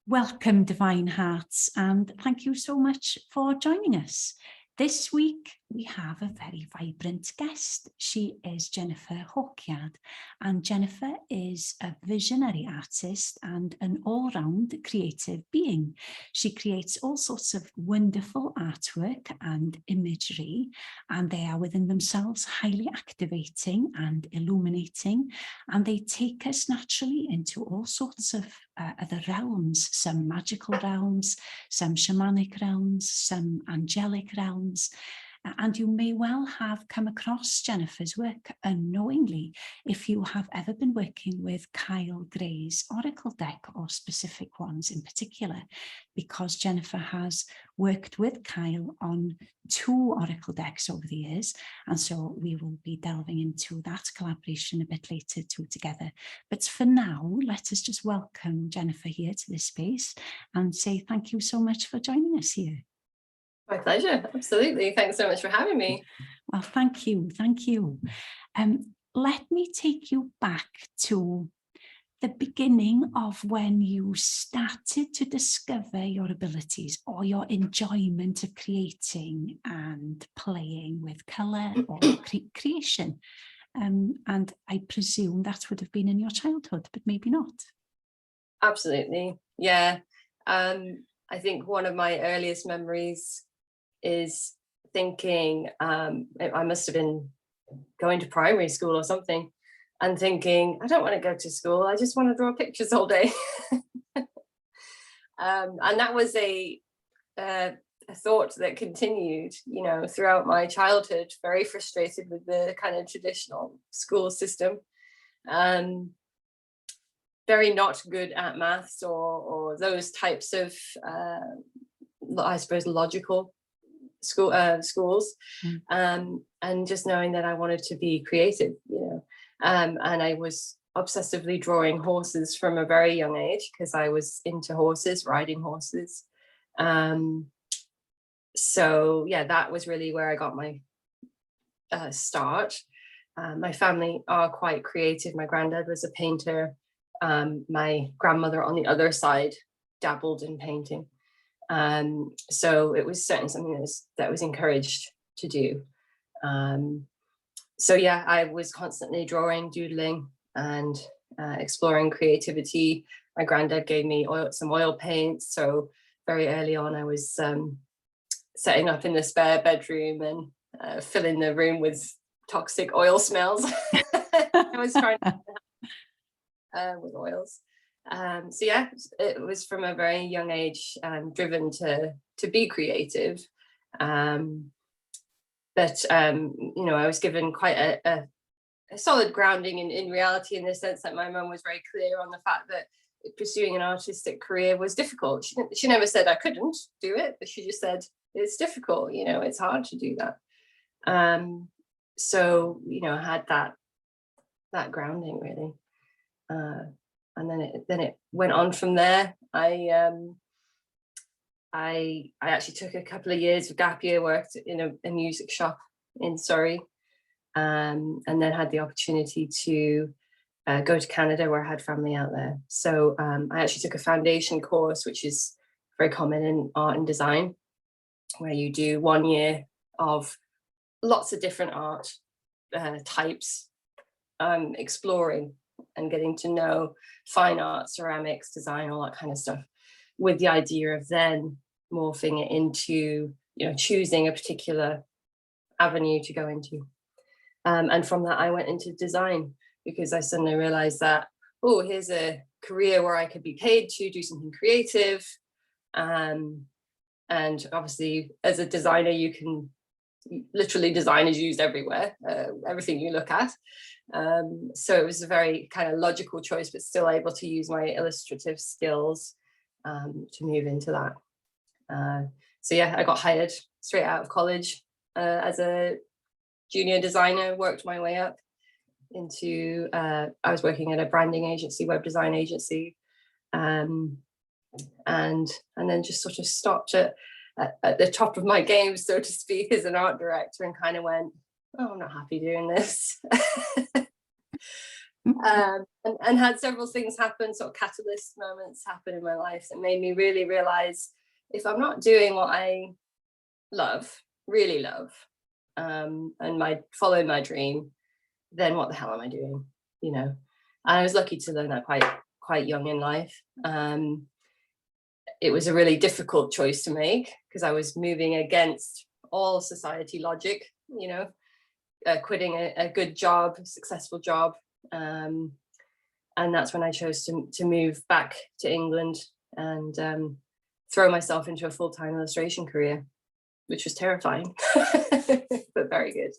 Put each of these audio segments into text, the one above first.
Welcome, Divine Hearts, and thank you so much for joining us. This week, we have a very vibrant guest. She is Jennifer Hawkyard, and Jennifer is a visionary artist and an all-round creative being. She creates all sorts of wonderful artwork and imagery, and they are within themselves highly activating and illuminating, and they take us naturally into all sorts of other realms, some magical realms, some shamanic realms, some angelic realms. And you may well have come across Jennifer's work unknowingly if you have ever been working with Kyle Gray's Oracle deck, or specific ones in particular, because Jennifer has worked with Kyle on 2 Oracle decks over the years. And so we will be delving into that collaboration a bit later together. But for now, let us just welcome Jennifer here to this space and say thank you so much for joining us here. My pleasure, absolutely. Thanks so much for having me. Well, thank you. Let me take you back to the beginning of when you started to discover your abilities or your enjoyment of creating and playing with colour or creation. And I presume that would have been in your childhood, but maybe not. Absolutely, yeah. I think one of my earliest memories is thinking, I must have been going to primary school or something, and thinking, I don't want to go to school, I just want to draw pictures all day. And that was a thought that continued, throughout my childhood, very frustrated with the kind of traditional school system. Very not good at maths or those types of, I suppose, logical schools, and just knowing that I wanted to be creative, and I was obsessively drawing horses from a very young age because I was into horses, riding horses. So yeah, that was really where I got my start. My family are quite creative. My granddad was a painter. My grandmother on the other side dabbled in painting. So it was certainly something that was encouraged to do. So yeah, I was constantly drawing, doodling, and exploring creativity. My granddad gave me some oil paints, so very early on I was setting up in the spare bedroom and filling the room with toxic oil smells. I was trying to with oils. So yeah, it was from a very young age driven to be creative. But I was given quite a solid grounding in reality, in the sense that my mum was very clear on the fact that pursuing an artistic career was difficult. She never said I couldn't do it, but she just said it's difficult, it's hard to do that. So I had that grounding really. And then it went on from there. I actually took a couple of years of gap year, worked in a music shop in Surrey, and then had the opportunity to go to Canada, where I had family out there. So I actually took a foundation course, which is very common in art and design, where you do 1 year of lots of different art types, exploring and getting to know fine art, ceramics, design, all that kind of stuff, with the idea of then morphing it into, choosing a particular avenue to go into. And from that, I went into design, because I suddenly realized that, here's a career where I could be paid to do something creative. And obviously, as a designer, you can literally, design is used everywhere, everything you look at. So it was a very kind of logical choice, but still able to use my illustrative skills to move into that. So yeah, I got hired straight out of college as a junior designer, worked my way up into, I was working at a branding agency, web design agency, and then just sort of stopped at the top of my game, so to speak, as an art director, and kind of went, I'm not happy doing this. and had several things happen, sort of catalyst moments happen in my life that made me really realize, if I'm not doing what I love, really love, and following my dream, then what the hell am I doing? You know, and I was lucky to learn that quite young in life. It was a really difficult choice to make, because I was moving against all society logic, you know, quitting a good job, successful job. And that's when I chose to move back to England and throw myself into a full-time illustration career, which was terrifying, but very good.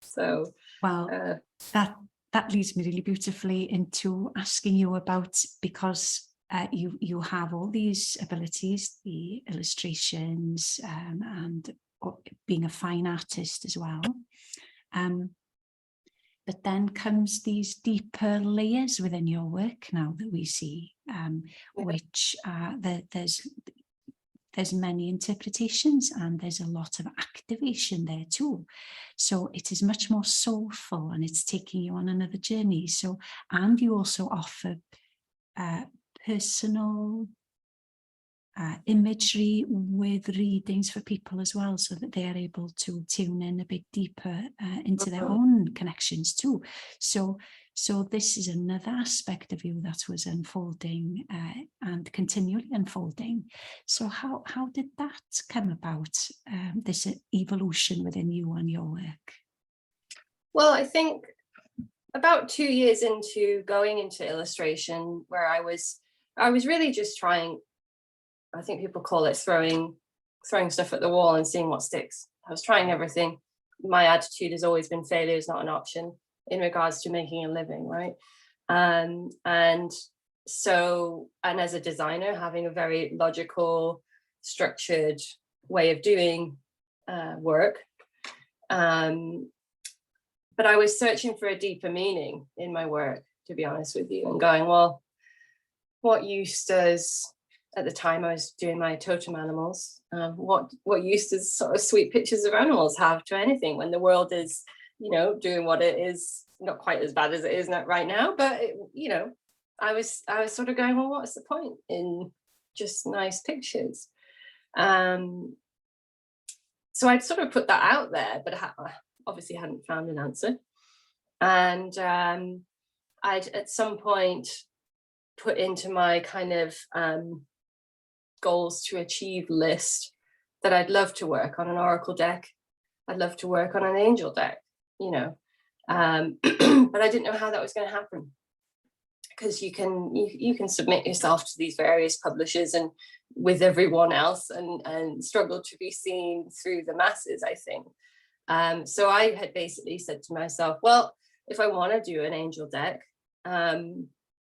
So, well, that leads me really beautifully into asking you about, because you have all these abilities, the illustrations, and being a fine artist as well. But then comes these deeper layers within your work now that we see, which there's many interpretations, and there's a lot of activation there too. So it is much more soulful, and it's taking you on another journey. So, and you also offer personal imagery with readings for people as well, so that they are able to tune in a bit deeper into their own connections too. So this is another aspect of you that was unfolding and continually unfolding. So how did that come about, this evolution within you and your work? Well, I think about 2 years into going into illustration, where I was really just trying, I think people call it throwing stuff at the wall and seeing what sticks. I was trying everything. My attitude has always been failure is not an option in regards to making a living, right? And as a designer, having a very logical, structured way of doing work. But I was searching for a deeper meaning in my work, to be honest with you, and going, well, what use does, at the time I was doing my totem animals, what use does sort of sweet pictures of animals have to anything when the world is, you know, doing what it is, not quite as bad as it is right now, but it, you know, I was sort of going, well, what's the point in just nice pictures? So I'd sort of put that out there, but obviously hadn't found an answer. And I'd at some point put into my kind of goals to achieve list that I'd love to work on an oracle deck. I'd love to work on an angel deck, you know, but I didn't know how that was going to happen, because you can submit yourself to these various publishers and with everyone else and struggle to be seen through the masses, I think. So I had basically said to myself, well, if I want to do an angel deck,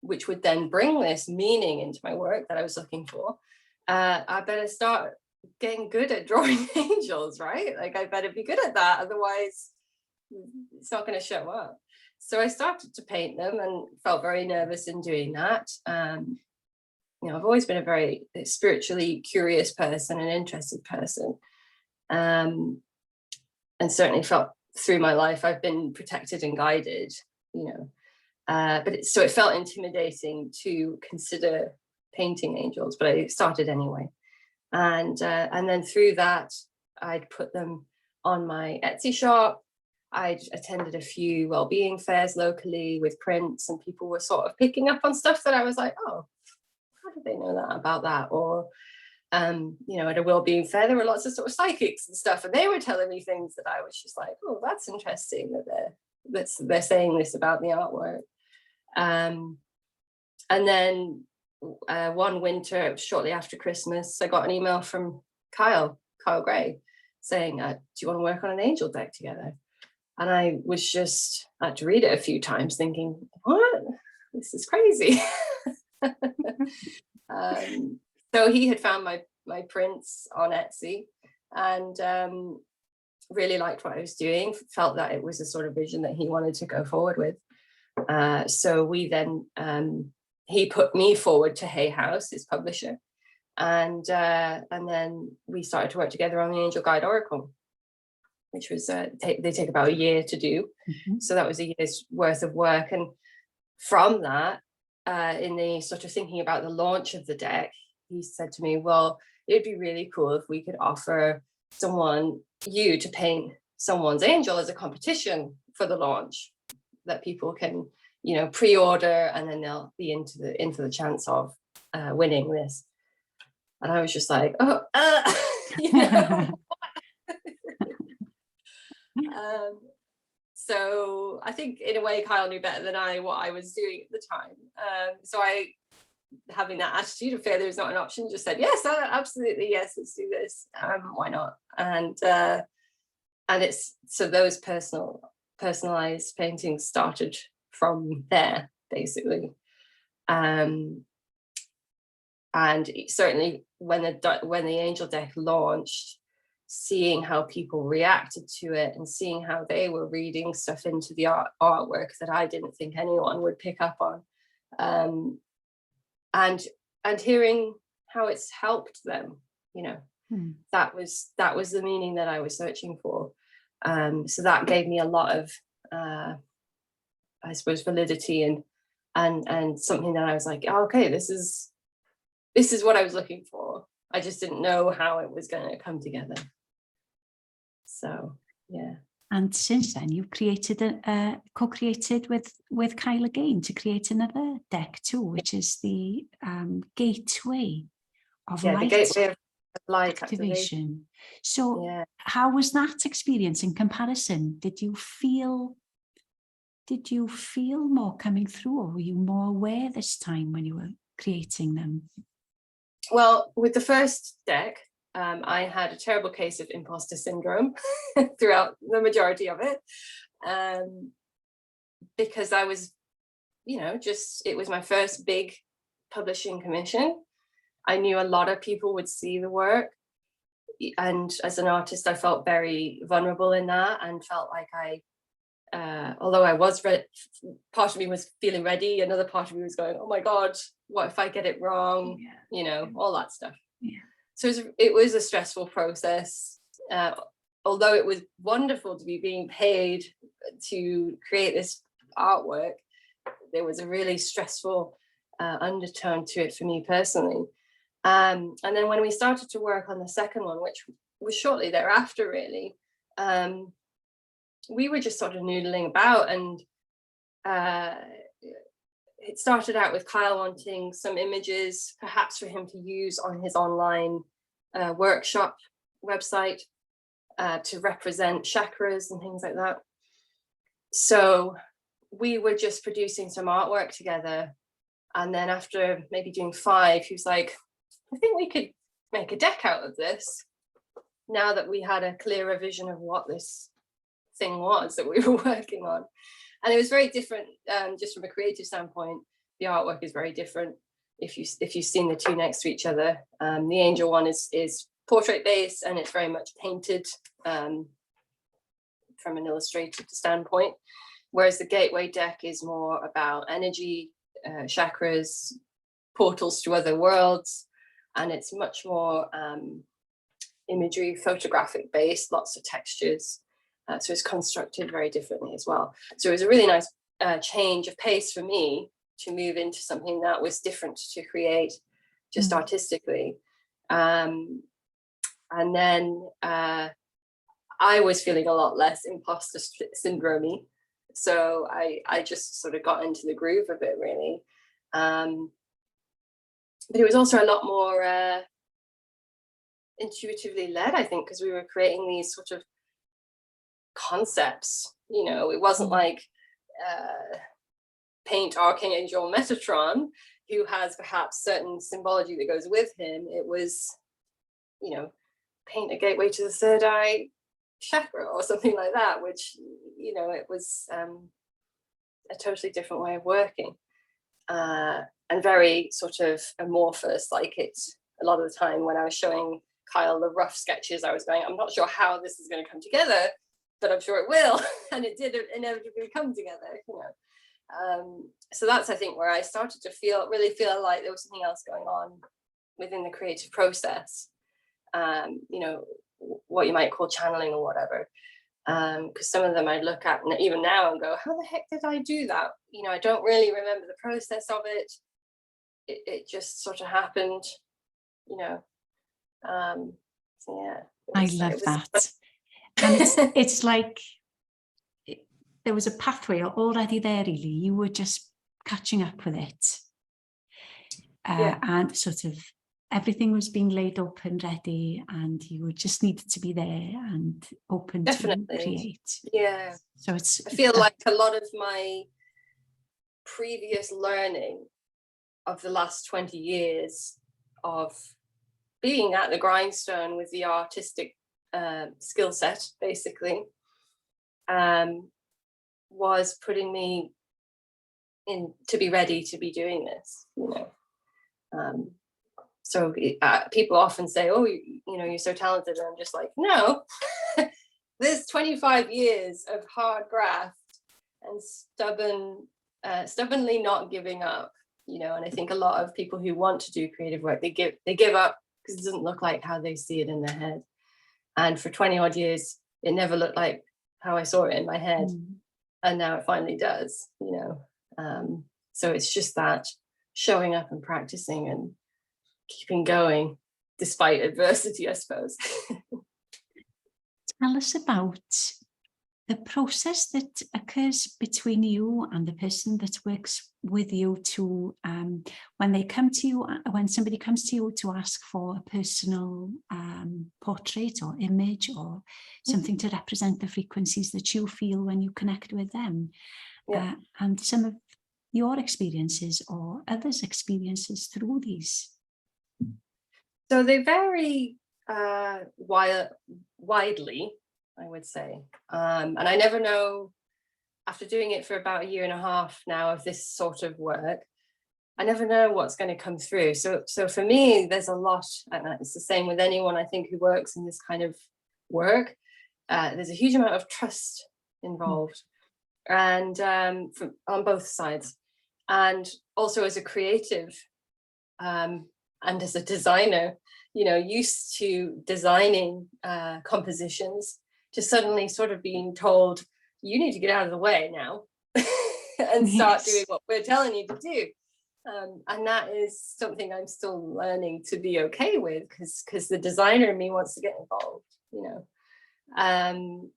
which would then bring this meaning into my work that I was looking for, I better start getting good at drawing angels, right? Like, I better be good at that, otherwise it's not going to show up. So I started to paint them and felt very nervous in doing that. You know, I've always been a very spiritually curious person, an interested person, and certainly felt through my life I've been protected and guided, you know. But so it felt intimidating to consider painting angels, but I started anyway. And then through that, I'd put them on my Etsy shop. I'd attended a few well-being fairs locally with prints, and people were sort of picking up on stuff that I was like, oh, how did they know that about that? Or, you know, at a well-being fair, there were lots of sort of psychics and stuff, and they were telling me things that I was just like, oh, that's interesting that they're saying this about the artwork. And then one winter, shortly after Christmas, I got an email from Kyle Gray saying, do you want to work on an angel deck together? And I was just, I had to read it a few times thinking, what? This is crazy. So he had found my prints on Etsy and really liked what I was doing, felt that it was a sort of vision that he wanted to go forward with. So we then, he put me forward to Hay House, his publisher, and then we started to work together on the Angel Guide Oracle. which was they take about a year to do. So that was a year's worth of work. And from that, in the sort of thinking about the launch of the deck, he said to me, well, it'd be really cool if we could offer you to paint someone's angel as a competition for the launch, that people can, you know, pre-order, and then they'll be in for the chance of winning this. And I was just like, oh, you know. So I think in a way Kyle knew better than I what I was doing at the time. So I, having that attitude of failure is not an option, just said, yes, absolutely, yes, let's do this. Why not? And it's, so those personalized paintings started from there, basically. And certainly when the angel deck launched, seeing how people reacted to it and seeing how they were reading stuff into the artwork that I didn't think anyone would pick up on, and hearing how it's helped them, you know, that was the meaning that I was searching for. So that gave me a lot of, I suppose, validity and something that I was like, oh, okay, this is what I was looking for. I just didn't know how it was going to come together. So, yeah. And since then, you've co-created with Kyle again to create another deck too, which is the Gateway of Light. The Gateway of Light activation. So, how was that experience in comparison? Did you feel more coming through, or were you more aware this time when you were creating them? Well, with the first deck, I had a terrible case of imposter syndrome throughout the majority of it, because I was, you know, it was my first big publishing commission. I knew a lot of people would see the work, and as an artist, I felt very vulnerable in that, and felt like although I was part of me was feeling ready, another part of me was going, oh my God, what if I get it wrong? You know, all that stuff. So it was a stressful process. Although it was wonderful to be being paid to create this artwork, there was a really stressful undertone to it for me personally. And then when we started to work on the second one, which was shortly thereafter, really, we were just sort of noodling about, and it started out with Kyle wanting some images, perhaps for him to use on his online workshop website to represent chakras and things like that. So we were just producing some artwork together. And then after maybe doing 5, he was like, I think we could make a deck out of this, now that we had a clearer vision of what this thing was that we were working on. And it was very different, just from a creative standpoint. The artwork is very different if you've seen the two next to each other. The angel one is portrait based, and it's very much painted from an illustrative standpoint, whereas the Gateway deck is more about energy, chakras, portals to other worlds, and it's much more imagery, photographic based, lots of textures. So it's constructed very differently as well. So it was a really nice change of pace for me to move into something that was different to create, just artistically. And then I was feeling a lot less imposter syndrome-y. So I just sort of got into the groove of it, really. But it was also a lot more intuitively led, I think, because we were creating these sort of concepts. You know, it wasn't like paint Archangel Metatron, who has perhaps certain symbology that goes with him. It was, you know, paint a gateway to the third eye chakra or something like that, which, you know, it was a totally different way of working, and very sort of amorphous. Like, it's a lot of the time when I was showing Kyle the rough sketches, I was going, I'm not sure how this is going to come together, but I'm sure it will. And it did inevitably come together, you know. So that's, I think, where I started to really feel like there was something else going on within the creative process. You know, what you might call channeling or whatever. Because some of them I look at and even now and go, how the heck did I do that? You know, I don't really remember the process of it. It just sort of happened, you know. So yeah, I love that. And it's like there was a pathway already there, really. You were just catching up with it. And sort of everything was being laid up and ready, and you just needed to be there and open to create. Yeah. So I feel like a lot of my previous learning of the last 20 years of being at the grindstone with the artistic skill set, basically, was putting me in to be ready to be doing this, you know. So people often say, oh, you know, you're so talented. And I'm just like, no, there's 25 years of hard graft and stubbornly not giving up, you know. And I think a lot of people who want to do creative work, they give up because it doesn't look like how they see it in their head. And for 20 odd years, it never looked like how I saw it in my head. And now it finally does, you know. So it's just that showing up and practicing and keeping going despite adversity, I suppose. Tell us about the process that occurs between you and the person that works with you to when they come to you, when somebody comes to you to ask for a personal portrait or image or something to represent the frequencies that you feel when you connect with them. And some of your experiences or others' experiences through these. So they vary widely, I would say. And I never know, after doing it for about 1.5 years now of this sort of work, I never know what's going to come through. So for me, there's a lot, and it's the same with anyone I think who works in this kind of work. There's a huge amount of trust involved, and from on both sides. And also as a creative, and as a designer, you know, used to designing compositions, to suddenly sort of being told, you need to get out of the way now and start doing what we're telling you to do. And that is something I'm still learning to be okay with, because the designer in me wants to get involved, you know.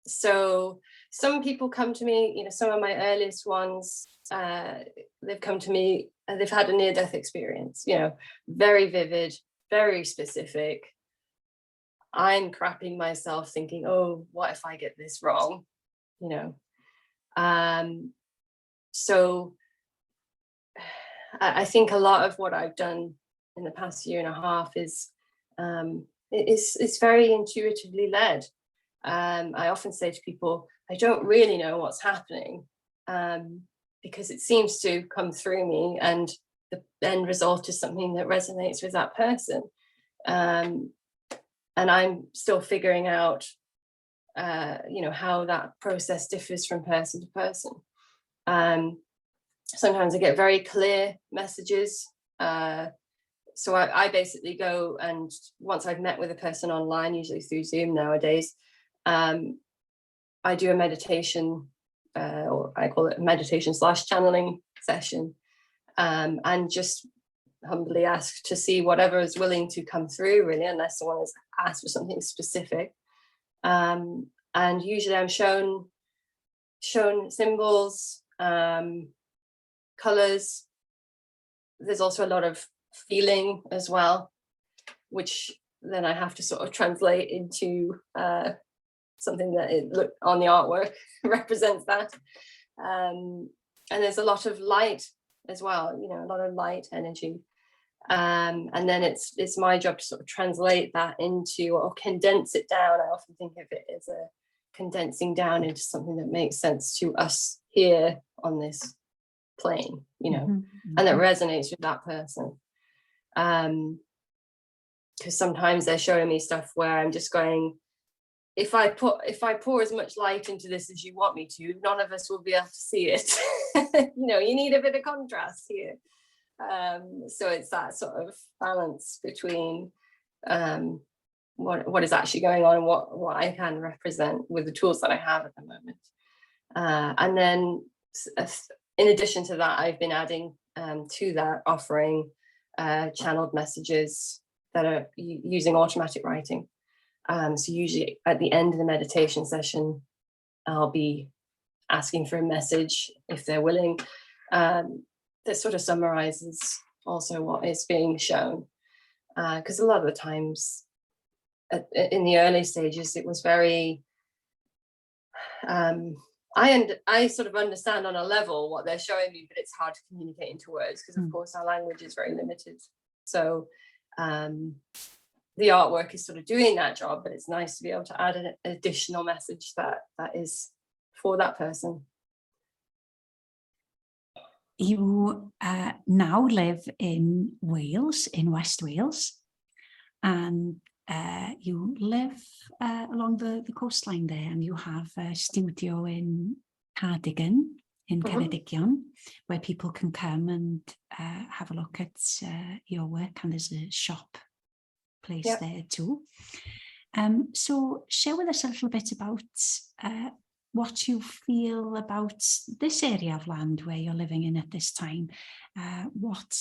So some people come to me, you know, some of my earliest ones, they've come to me and they've had a near-death experience, you know, very vivid, very specific. I'm crapping myself thinking, oh, what if I get this wrong, you know. So I think a lot of what I've done in the past 1.5 years is it's very intuitively led. I often say to people, I don't really know what's happening, because it seems to come through me, and the end result is something that resonates with that person. And I'm still figuring out, you know, how that process differs from person to person. Sometimes I get very clear messages. So I basically go, and once I've met with a person online, usually through Zoom nowadays, I do a meditation, or I call it a meditation/channeling session, and just humbly ask to see whatever is willing to come through, really, unless someone has asked for something specific. And usually I'm shown symbols, colors. There's also a lot of feeling as well, which then I have to sort of translate into something that it look on the artwork represents that. And there's a lot of light as well, you know, a lot of light energy. And then it's my job to sort of translate that into, or condense it down. I often think of it as a condensing down into something that makes sense to us here on this plane, you know, and that resonates with that person. Because sometimes they're showing me stuff where I'm just going, if I pour as much light into this as you want me to, none of us will be able to see it. You know, you need a bit of contrast here. So it's that sort of balance between what is actually going on and what I can represent with the tools that I have at the moment. And then in addition to that, I've been adding to that, offering channeled messages that are using automatic writing. So usually at the end of the meditation session, I'll be asking for a message if they're willing, that sort of summarizes also what is being shown. Because a lot of the times in the early stages, it was very, I sort of understand on a level what they're showing me, but it's hard to communicate into words because of course our language is very limited. So the artwork is sort of doing that job, but it's nice to be able to add an additional message that is for that person. You now live in Wales, in West Wales, and you live along the coastline there, and you have a studio in Cardigan, in Ceredigion, where people can come and have a look at your work, and there's a shop place there too. So share with us a little bit about what you feel about this area of land where you're living in at this time. What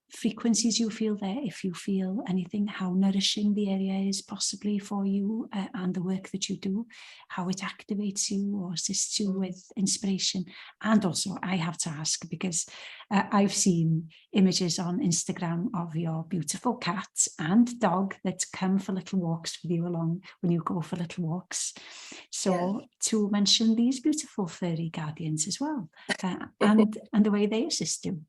frequencies you feel there, if you feel anything, how nourishing the area is possibly for you and the work that you do, how it activates you or assists you with inspiration. And also I have to ask, because I've seen images on Instagram of your beautiful cat and dog that come for little walks with you along when you go for little walks. So to mention these beautiful furry guardians as well, and the way they assist you.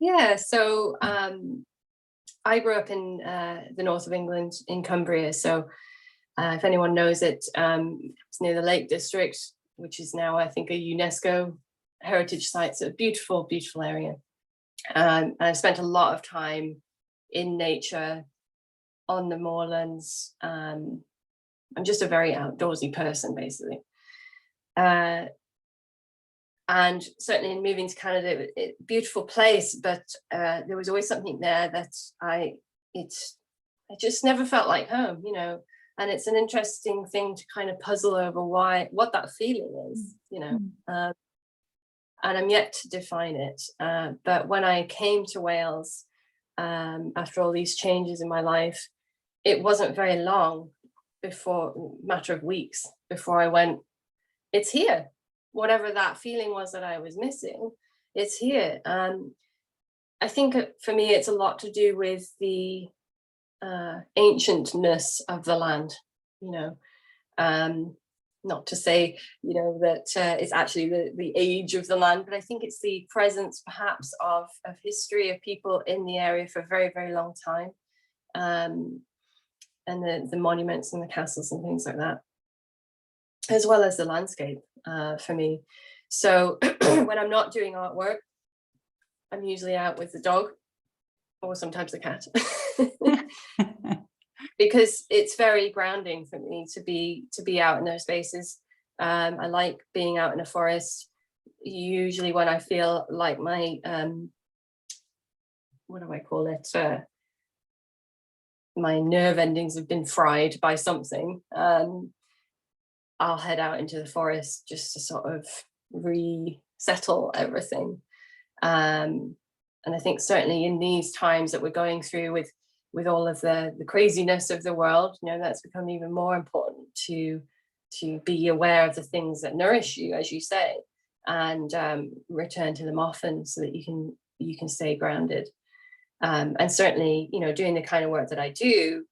Yeah, so I grew up in the north of England, in Cumbria. So if anyone knows it, it's near the Lake District, which is now, I think, a UNESCO heritage site. So a beautiful, beautiful area. And I've spent a lot of time in nature, on the moorlands. I'm just a very outdoorsy person, basically. And certainly in moving to Canada, beautiful place, but there was always something there that I just never felt like home, you know. And it's an interesting thing to kind of puzzle over what that feeling is, you know. And I'm yet to define it. But when I came to Wales, after all these changes in my life, it wasn't very long before, matter of weeks before I went, it's here. Whatever that feeling was that I was missing, it's here. I think for me, it's a lot to do with the ancientness of the land, you know. Not to say, you know, that it's actually the age of the land, but I think it's the presence perhaps of history of people in the area for a very, very long time. And the monuments and the castles and things like that, as well as the landscape for me. So when I'm not doing artwork, I'm usually out with the dog or sometimes the cat. Because it's very grounding for me to be out in those spaces. I like being out in a forest, usually when I feel like my, what do I call it? My nerve endings have been fried by something. I'll head out into the forest just to sort of resettle everything. And I think certainly in these times that we're going through with all of the craziness of the world, you know, that's become even more important to be aware of the things that nourish you, as you say, and return to them often so that you can stay grounded. And certainly, you know, doing the kind of work that I do,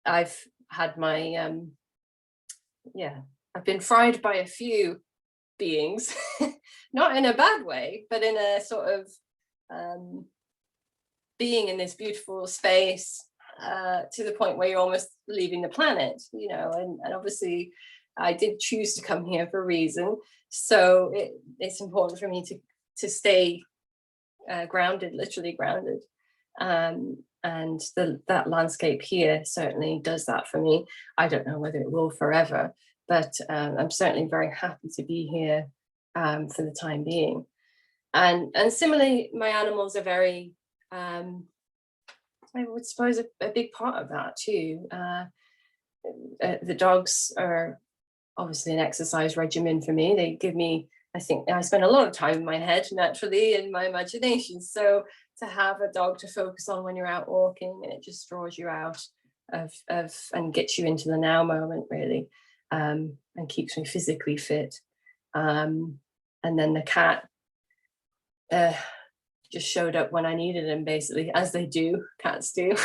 I've had my, I've been fried by a few beings, not in a bad way, but in a sort of being in this beautiful space to the point where you're almost leaving the planet, you know, and obviously I did choose to come here for a reason. So it's important for me to stay grounded, literally grounded. And that landscape here certainly does that for me. I don't know whether it will forever, but I'm certainly very happy to be here for the time being. And similarly, my animals are very I would suppose a big part of that too. The dogs are obviously an exercise regimen for me. They give me, I think I spend a lot of time in my head naturally in my imagination. So to have a dog to focus on when you're out walking, and it just draws you out of and gets you into the now moment really, and keeps me physically fit. And then the cat just showed up when I needed him, basically, as they do, cats do.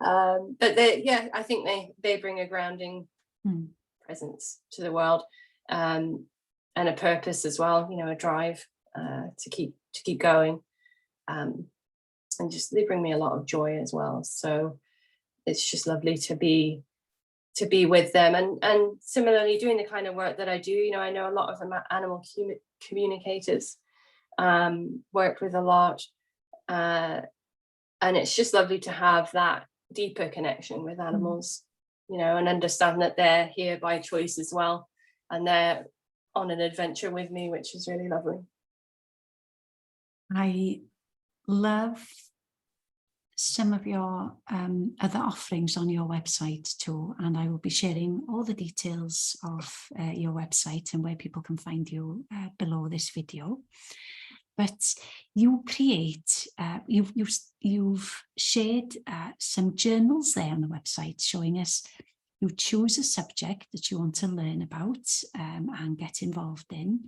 But I think they bring a grounding presence to the world, and a purpose as well, a drive to keep going, and just they bring me a lot of joy as well. So it's just lovely to be with them, and similarly doing the kind of work that I do. I know a lot of animal communicators, worked with a lot, and it's just lovely to have that deeper connection with animals, and understand that they're here by choice as well, and they're on an adventure with me, which is really lovely. I love some of your other offerings on your website too, and I will be sharing all the details of your website and where people can find you below this video. But you create, you've shared some journals there on the website showing us you choose a subject that you want to learn about and get involved in,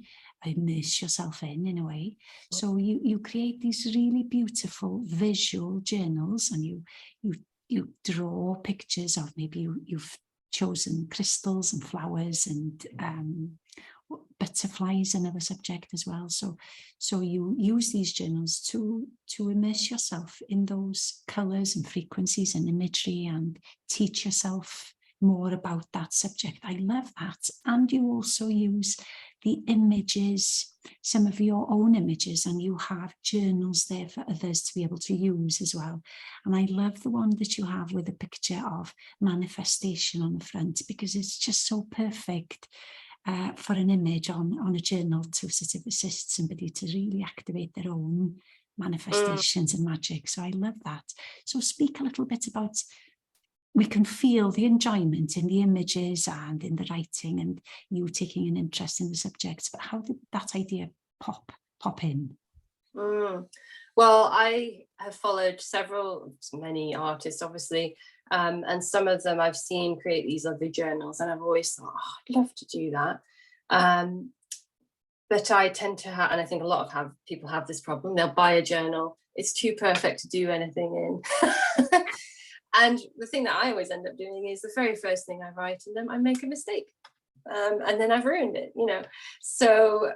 immerse yourself in a way. So you create these really beautiful visual journals, and you draw pictures of, maybe you've chosen crystals and flowers and butterflies, another subject as well. So you use these journals to immerse yourself in those colours and frequencies and imagery, and teach yourself more about that subject. I love that. And you also use the images, some of your own images, and you have journals there for others to be able to use as well. And I love the one that you have with a picture of manifestation on the front, because it's just so perfect for an image on a journal to sort of assist somebody to really activate their own manifestations and magic. So I love that. So speak a little bit about, we can feel the enjoyment in the images and in the writing, and you taking an interest in the subjects, but how did that idea pop in? Well, I have followed many artists, obviously, and some of them I've seen create these lovely journals, and I've always thought, I'd love to do that. But I tend to have, and I think a lot of people have this problem, they'll buy a journal, it's too perfect to do anything in. And the thing that I always end up doing is the very first thing I write in them, I make a mistake, and then I've ruined it, So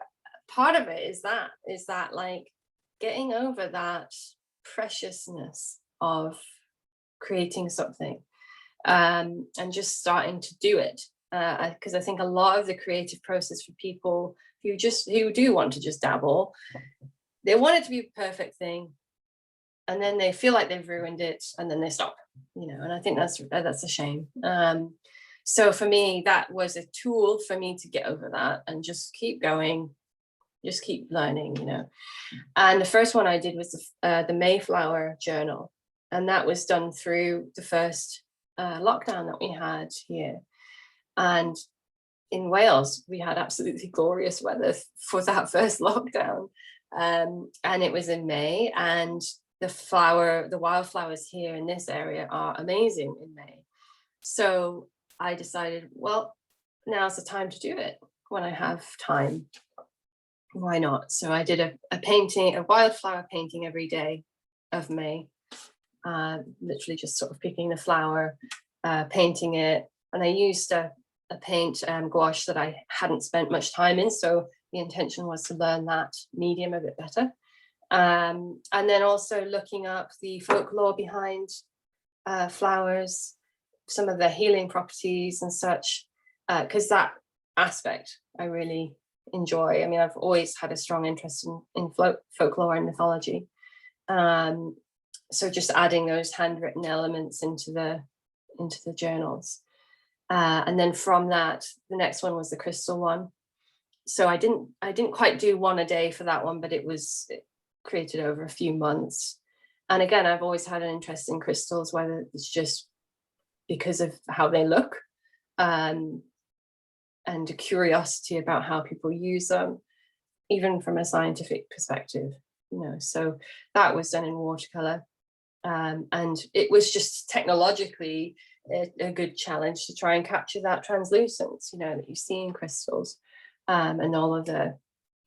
part of it is that like getting over that preciousness of creating something, and just starting to do it, because I think a lot of the creative process for people who do want to just dabble, they want it to be a perfect thing, and then they feel like they've ruined it, and then they stop, and I think that's a shame. So for me, that was a tool for me to get over that and just keep going, just keep learning, And the first one I did was the Mayflower Journal, and that was done through the first lockdown that we had here. And in Wales, we had absolutely glorious weather for that first lockdown, and it was in May, and the wildflowers here in this area are amazing in May. So I decided, well, now's the time to do it when I have time. Why not? So I did a wildflower painting every day of May, literally just sort of picking the flower, painting it. And I used a paint gouache that I hadn't spent much time in. So the intention was to learn that medium a bit better. And then also looking up the folklore behind flowers, some of their healing properties and such, because that aspect I really enjoy. I mean, I've always had a strong interest in folklore and mythology. So just adding those handwritten elements into the journals. And then from that, the next one was the crystal one. So I didn't quite do one a day for that one, but it was created over a few months. And again, I've always had an interest in crystals, whether it's just because of how they look, and a curiosity about how people use them, even from a scientific perspective, so that was done in watercolor. And it was just technologically a good challenge to try and capture that translucence, that you see in crystals, and all of the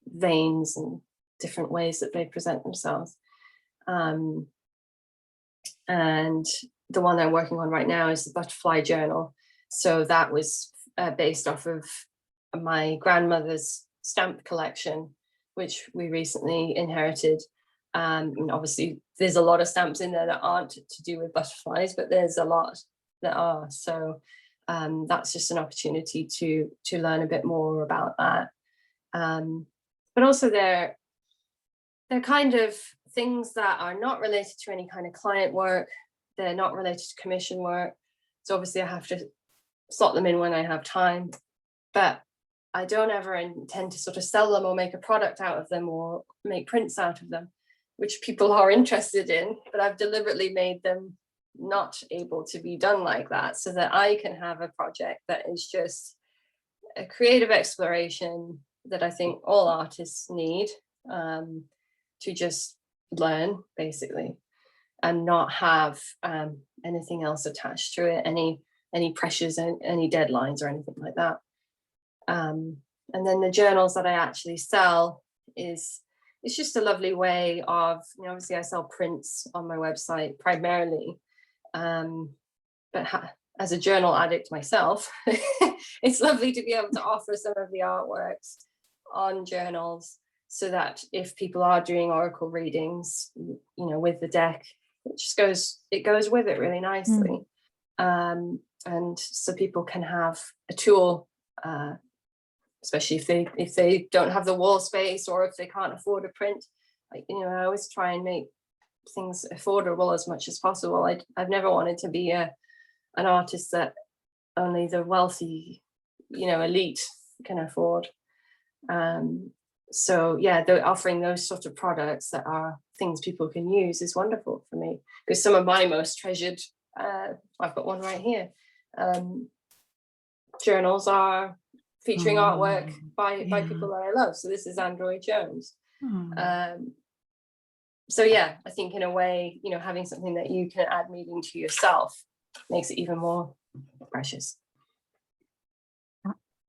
veins and different ways that they present themselves. And the one I'm working on right now is the Butterfly Journal. So that was based off of my grandmother's stamp collection, which we recently inherited. And obviously there's a lot of stamps in there that aren't to do with butterflies, but there's a lot that are. So that's just an opportunity to learn a bit more about that. But also they're kind of things that are not related to any kind of client work. They're not related to commission work. So obviously I have to slot them in when I have time, but I don't ever intend to sort of sell them or make a product out of them or make prints out of them, which people are interested in, but I've deliberately made them not able to be done like that, so that I can have a project that is just a creative exploration that I think all artists need, to just learn, basically, and not have anything else attached to it, any pressures and any deadlines or anything like that. And then the journals that I actually sell it's just a lovely way of, obviously I sell prints on my website primarily, but as a journal addict myself, it's lovely to be able to offer some of the artworks on journals, so that if people are doing oracle readings, with the deck, it goes with it really nicely. And so people can have a tool, especially if they don't have the wall space, or if they can't afford a print. I always try and make things affordable as much as possible. I've never wanted to be an artist that only the wealthy, elite can afford. So yeah, offering those sort of products that are things people can use is wonderful for me, because some of my most treasured, I've got one right here, journals are featuring artwork by people that I love. So this is Android Jones. So yeah, I think in a way, having something that you can add meaning to yourself makes it even more precious.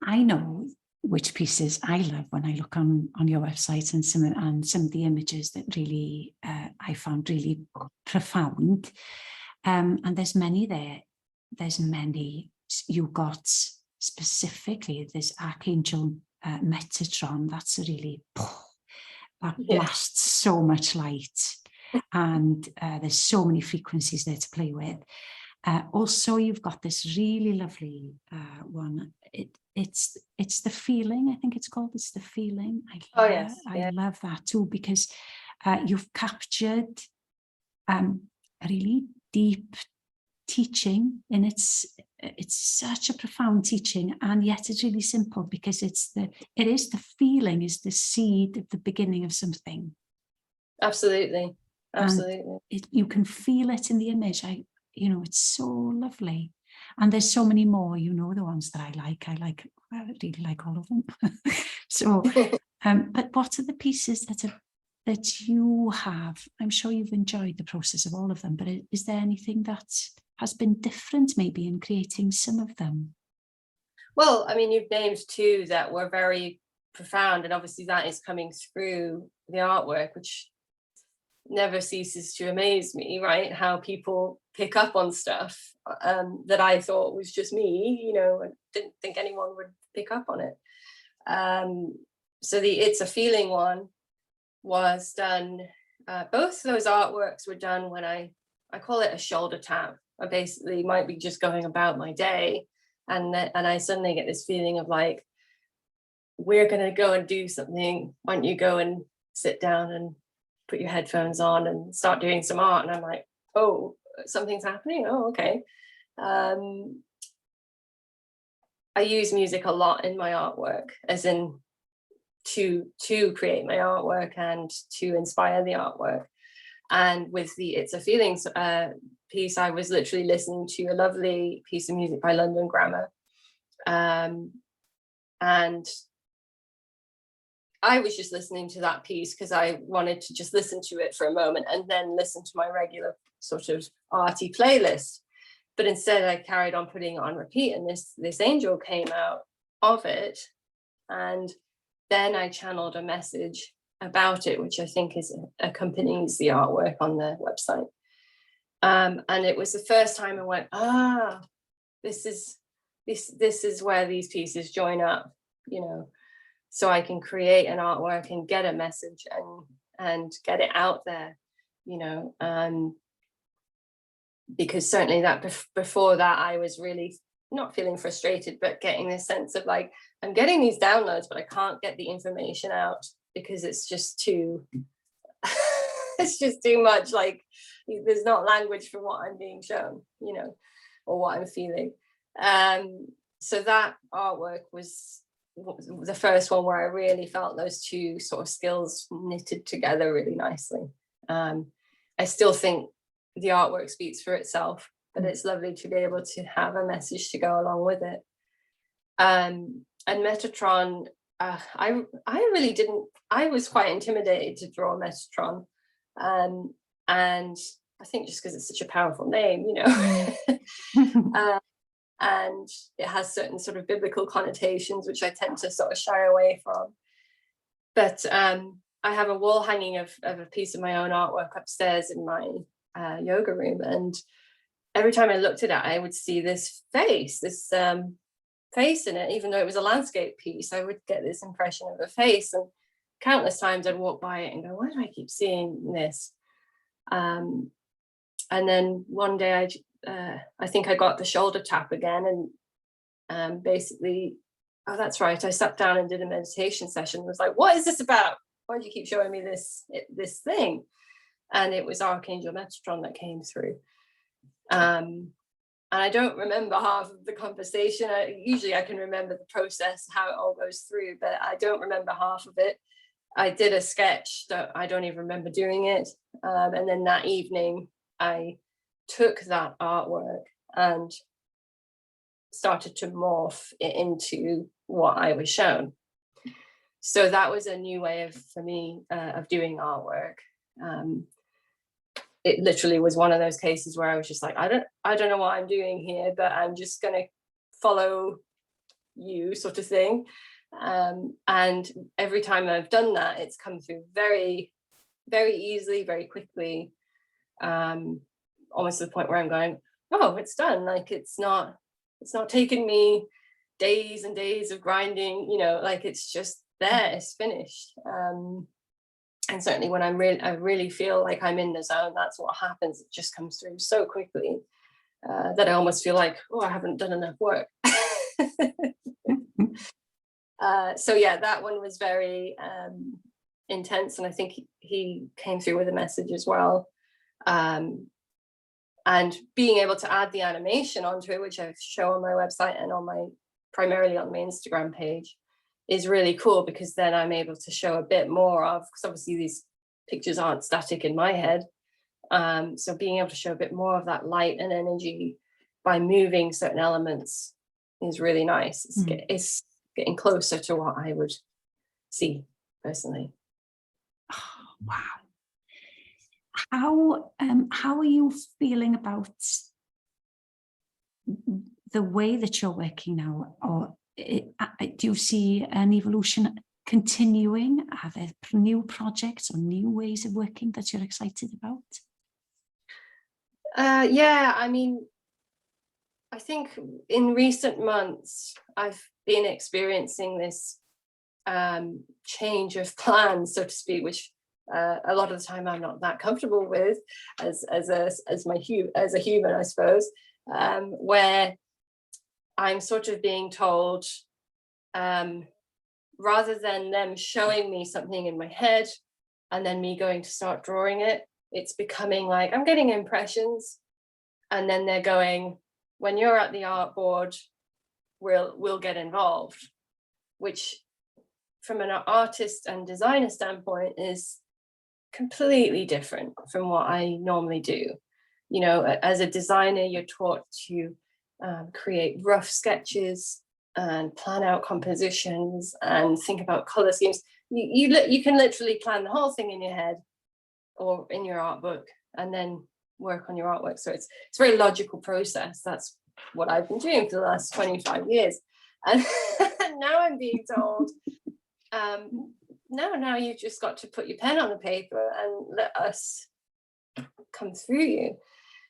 I know which pieces I love when I look on your website, and some of the images that really I found really profound. And there's many there. There's many. You got specifically this Archangel Metatron. That's really that blasts so much light, and there's so many frequencies there to play with. Also, you've got this really lovely one. It's the feeling. I think it's called. It's the feeling. I love that too, because you've captured a really deep teaching, and it's such a profound teaching, and yet it's really simple, because it is the feeling, is the seed of the beginning of something. Absolutely. You can feel it in the image. It's so lovely. And there's so many more, the ones that I really like all of them. So, but what are the pieces that you have? I'm sure you've enjoyed the process of all of them, but is there anything that has been different maybe in creating some of them? Well, I mean, you've named two that were very profound, and obviously that is coming through the artwork, which never ceases to amaze me, right? How people pick up on stuff that I thought was just me, I didn't think anyone would pick up on it. So the It's a Feeling one was done, both those artworks were done when I call it a shoulder tap. I basically might be just going about my day, and I suddenly get this feeling of like, we're going to go and do something. Why don't you go and sit down and put your headphones on and start doing some art? And I'm like, oh, something's happening. Oh, okay. I use music a lot in my artwork, as in to create my artwork and to inspire the artwork. And with the It's a Feelings piece, I was literally listening to a lovely piece of music by London Grammar. And I was just listening to that piece because I wanted to just listen to it for a moment and then listen to my regular sort of arty playlist. But instead I carried on putting it on repeat, and this angel came out of it. And then I channeled a message about it, which I think accompanies the artwork on the website. And it was the first time I went, this is where these pieces join up, you know, so I can create an artwork and get a message and get it out there, you know, because certainly that before that I was really not feeling frustrated, but getting this sense of like, I'm getting these downloads, but I can't get the information out because it's just too, it's just too much. Like, there's not language for what I'm being shown, you know, or what I'm feeling. So that artwork was the first one where I really felt those two sort of skills knitted together really nicely. I still think the artwork speaks for itself, but it's lovely to be able to have a message to go along with it. And Metatron, I really didn't, I was quite intimidated to draw Metatron. And I think just because it's such a powerful name, you know, and it has certain sort of biblical connotations, which I tend to sort of shy away from. But I have a wall hanging of a piece of my own artwork upstairs in my yoga room. And every time I looked at it, I would see this face in it, even though it was a landscape piece. I would get this impression of a face, and countless times I'd walk by it and go, why do I keep seeing this? And then one day I think I got the shoulder tap again, and basically, oh, that's right, I sat down and did a meditation session and was like, what is this about? Why do you keep showing me this thing? And it was Archangel Metatron that came through. And I don't remember half of the conversation. Usually I can remember the process, how it all goes through, but I don't remember half of it. I did a sketch that I don't even remember doing it. And then that evening, I took that artwork and started to morph it into what I was shown. So that was a new way for me of doing artwork. It literally was one of those cases where I was just like, I don't know what I'm doing here, but I'm just going to follow you, sort of thing. And every time I've done that, it's come through very, very easily, very quickly, almost to the point where I'm going, oh, it's done. Like, it's not taking me days and days of grinding, you know, like, it's just there, it's finished. And certainly when I really feel like I'm in the zone, that's what happens. It just comes through so quickly that I almost feel like, oh, I haven't done enough work. So yeah, that one was very intense, and I think he came through with a message as well. And being able to add the animation onto it, which I show on my website and primarily on my Instagram page, is really cool, because then I'm able to show a bit more of, because obviously these pictures aren't static in my head. So being able to show a bit more of that light and energy by moving certain elements is really nice. It's getting closer to what I would see personally. Oh, wow. How are you feeling about the way that you're working now? Or do you see an evolution continuing? Are there new projects or new ways of working that you're excited about? Yeah, I mean, I think in recent months, I've been experiencing this change of plans, so to speak, which a lot of the time I'm not that comfortable with as a human, I suppose, where I'm sort of being told, rather than them showing me something in my head and then me going to start drawing it, it's becoming like I'm getting impressions, and then they're going, when you're at the artboard, we'll get involved, which from an artist and designer standpoint is completely different from what I normally do. You know, as a designer, you're taught to create rough sketches and plan out compositions and think about color schemes. You can literally plan the whole thing in your head or in your art book and then work on your artwork. So it's a very logical process. That's what I've been doing for the last 25 years. And now I'm being told, now you've just got to put your pen on the paper and let us come through you,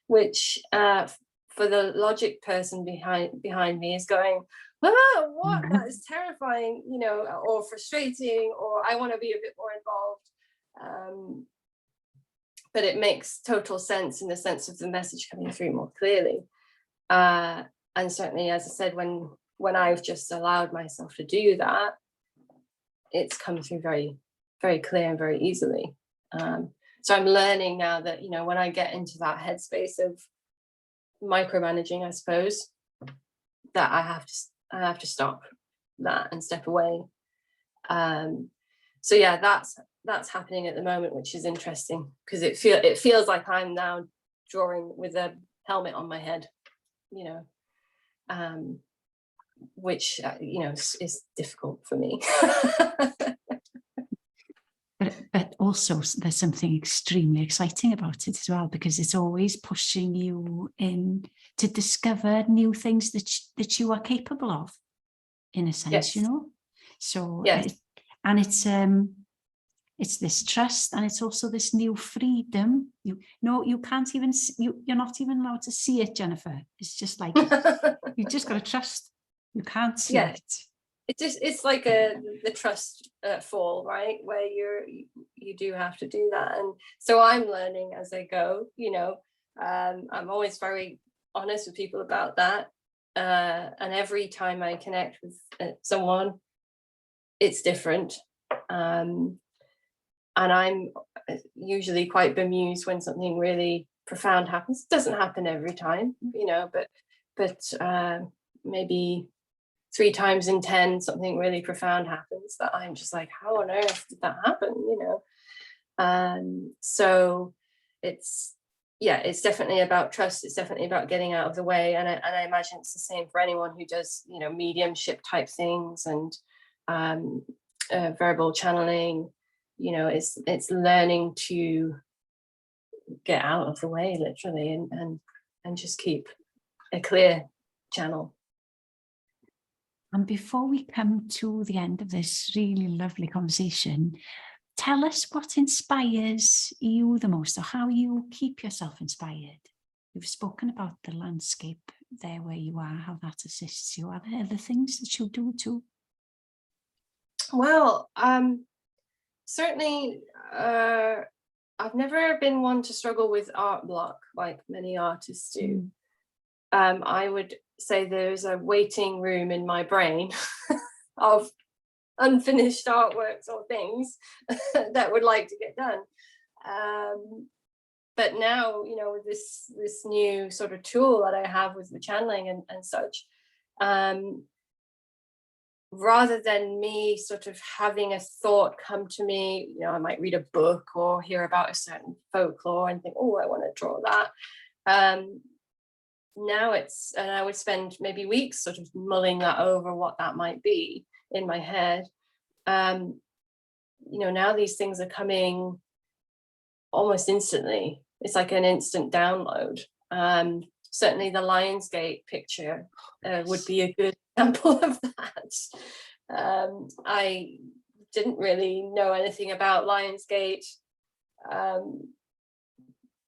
which for the logic person behind me is going, oh, what? That is terrifying, you know, or frustrating, or I want to be a bit more involved. But it makes total sense in the sense of the message coming through more clearly. And certainly, as I said, when I've just allowed myself to do that, it's come through very, very clear and very easily. So I'm learning now that, you know, when I get into that headspace of micromanaging, I suppose, that I have to stop that and step away. So yeah, that's happening at the moment, which is interesting because it feels like I'm now drawing with a helmet on my head, you know, which you know is difficult for me. But also there's something extremely exciting about it as well, because it's always pushing you in to discover new things that you are capable of, in a sense, yes. you know. So yes. And it's this trust, and it's also this new freedom. You can't even, you're not even allowed to see it, Jennifer. It's just like you just got to trust. You can't see it. It's like the trust fall, right, where you do have to do that. And so I'm learning as I go, you know. I'm always very honest with people about that, and every time I connect with someone, it's different, and I'm usually quite bemused when something really profound happens. It doesn't happen every time, you know, but maybe 3 times in 10 something really profound happens that I'm just like, how on earth did that happen, you know? So it's definitely about trust. It's definitely about getting out of the way, and I imagine it's the same for anyone who does, you know, mediumship type things and verbal channeling. You know, it's learning to get out of the way, literally, and just keep a clear channel. And before we come to the end of this really lovely conversation, tell us what inspires you the most, or how you keep yourself inspired. You've spoken about the landscape there where you are, how that assists you. Are there other things that you do too? Well, certainly, I've never been one to struggle with art block like many artists do. I would say there's a waiting room in my brain of unfinished artworks or things that would like to get done. But now, you know, with this new sort of tool that I have with the channeling and such, rather than me sort of having a thought come to me, you know, I might read a book or hear about a certain folklore and think, oh, I want to draw that. Now and I would spend maybe weeks sort of mulling that over, what that might be in my head. You know, now these things are coming almost instantly. It's like an instant download. Certainly the Lionsgate picture would be a good example of that. I didn't really know anything about Lionsgate.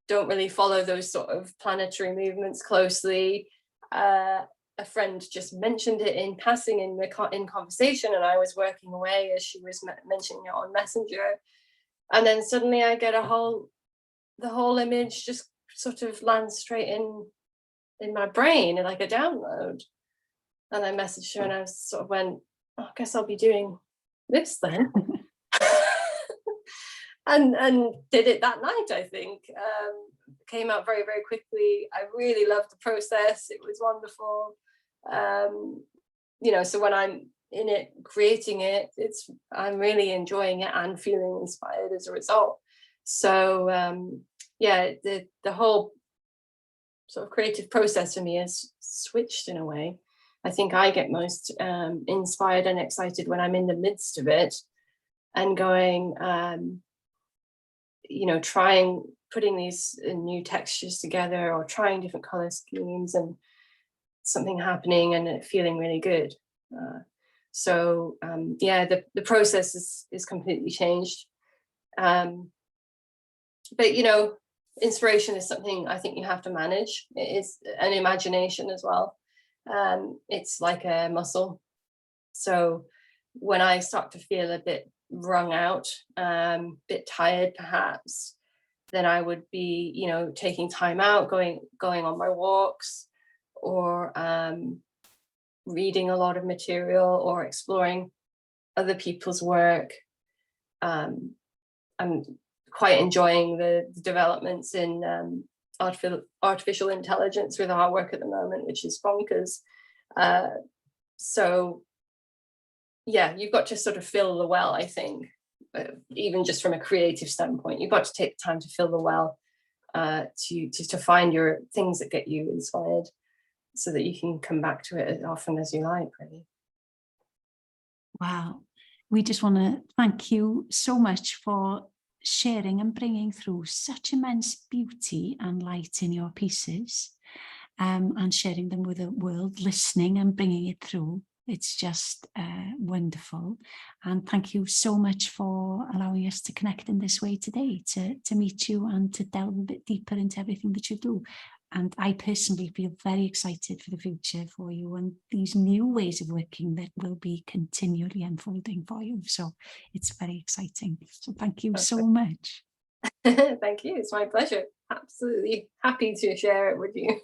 Don't really follow those sort of planetary movements closely. A friend just mentioned it in passing in conversation, and I was working away as she was mentioning it on Messenger, and then suddenly I get the whole image just sort of lands straight in my brain, like a download. And I messaged her and I sort of went, oh, I guess I'll be doing this then. and did it that night, I think. Came out very, very quickly. I really loved the process. It was wonderful. You know, so when I'm in it, creating it, I'm really enjoying it and feeling inspired as a result. So yeah, the whole sort of creative process for me has switched in a way. I think I get most inspired and excited when I'm in the midst of it and going, putting these new textures together or trying different color schemes and something happening and it feeling really good. The process is completely changed. But inspiration is something I think you have to manage. It is an imagination as well. It's like a muscle. So when I start to feel a bit wrung out, bit tired perhaps, then I would be, taking time out, going on my walks, or reading a lot of material or exploring other people's work. I'm quite enjoying the developments in artificial intelligence with our work at the moment, which is bonkers. So yeah, you've got to sort of fill the well, I think, even just from a creative standpoint. You've got to take time to fill the well, to find your things that get you inspired so that you can come back to it as often as you like, really. Wow. We just want to thank you so much for sharing and bringing through such immense beauty and light in your pieces, and sharing them with the world, listening and bringing it through. It's just wonderful. And thank you so much for allowing us to connect in this way today, to meet you and to delve a bit deeper into everything that you do. And I personally feel very excited for the future for you and these new ways of working that will be continually unfolding for you. So it's very exciting. So thank you so much. Thank you. It's my pleasure. Absolutely happy to share it with you.